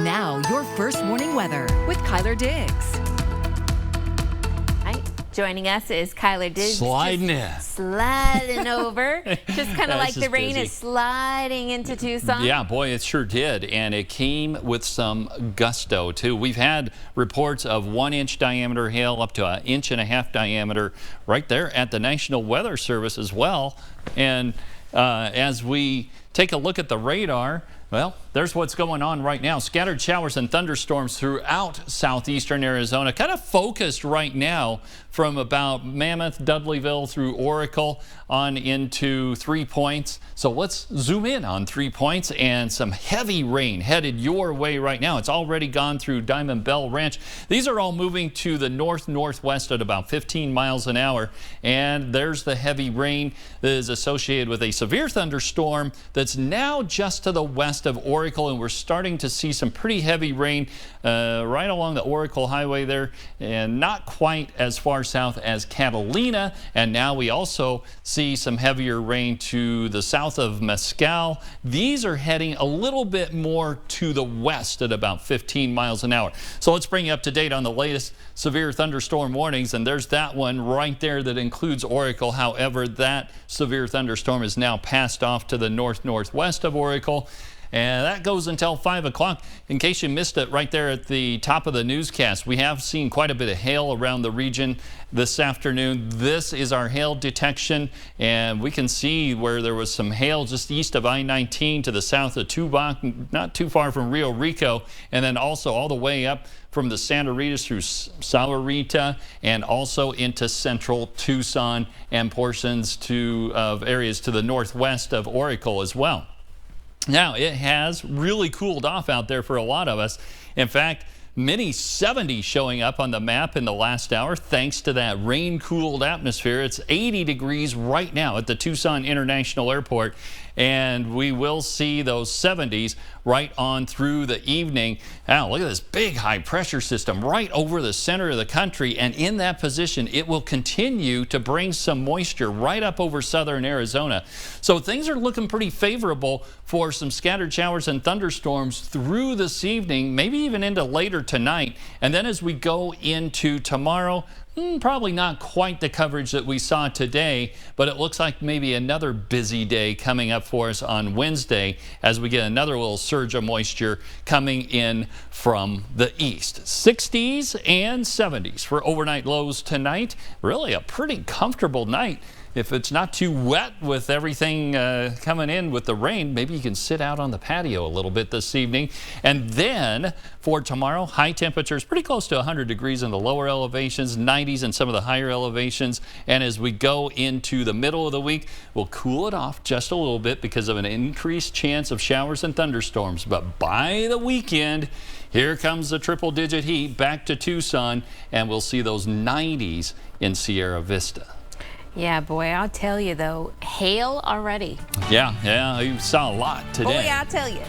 Now, your first morning weather with Cuyler Diggs. Joining us is Cuyler Diggs. Sliding over. Just kind of like the rain busy. is sliding into Tucson. Yeah, boy, it sure did. And it came with some gusto, too. We've had reports of 1-inch diameter hail up to 1.5 inch diameter right there at the National Weather Service as well. And as we take a look at the radar, well, there's what's going on right now. Scattered showers and thunderstorms throughout southeastern Arizona, kind of focused right now from about Mammoth, Dudleyville through Oracle on into 3 Points. So let's zoom in on 3 Points, and some heavy rain headed your way right now. It's already gone through Diamond Bell Ranch. These are all moving to the north-northwest at about 15 miles an hour. And there's the heavy rain that is associated with a severe thunderstorm that's now just to the west of Oracle, and we're starting to see some pretty heavy rain right along the Oracle Highway there, and not quite as far south as Catalina. And now we also see some heavier rain to the south of Mescal. These are heading a little bit more to the west at about 15 miles an hour. So let's bring you up to date on the latest severe thunderstorm warnings, and there's that one right there that includes Oracle. However, that severe thunderstorm is now passed off to the north-northwest of Oracle. And that goes until 5 o'clock. In case you missed it right there at the top of the newscast, we have seen quite a bit of hail around the region this afternoon. This is our hail detection, and we can see where there was some hail just east of I-19 to the south of Tubac, not too far from Rio Rico, and then also all the way up from the Santa Ritas through Sahuarita and also into central Tucson and portions of areas to the northwest of Oracle as well. Now, it has really cooled off out there for a lot of us. In fact, many 70s showing up on the map in the last hour thanks to that rain-cooled atmosphere. It's 80 degrees right now at the Tucson International Airport, and we will see those 70s right on through the evening. Now, look at this big high-pressure system right over the center of the country, and in that position, it will continue to bring some moisture right up over southern Arizona. So things are looking pretty favorable for some scattered showers and thunderstorms through this evening, maybe even into later tonight. And then as we go into tomorrow, probably not quite the coverage that we saw today, but it looks like maybe another busy day coming up for us on Wednesday as we get another little surge of moisture coming in from the east. 60s and 70s for overnight lows tonight. Really a pretty comfortable night. If it's not too wet with everything coming in with the rain, maybe you can sit out on the patio a little bit this evening. And then for tomorrow, high temperatures pretty close to 100 degrees in the lower elevations, 90s in some of the higher elevations. And as we go into the middle of the week, we'll cool it off just a little bit because of an increased chance of showers and thunderstorms. But by the weekend, here comes the triple-digit heat back to Tucson, and we'll see those 90s in Sierra Vista. Yeah, boy, I'll tell you, though, hail already. Yeah, you saw a lot today. Boy, I'll tell you.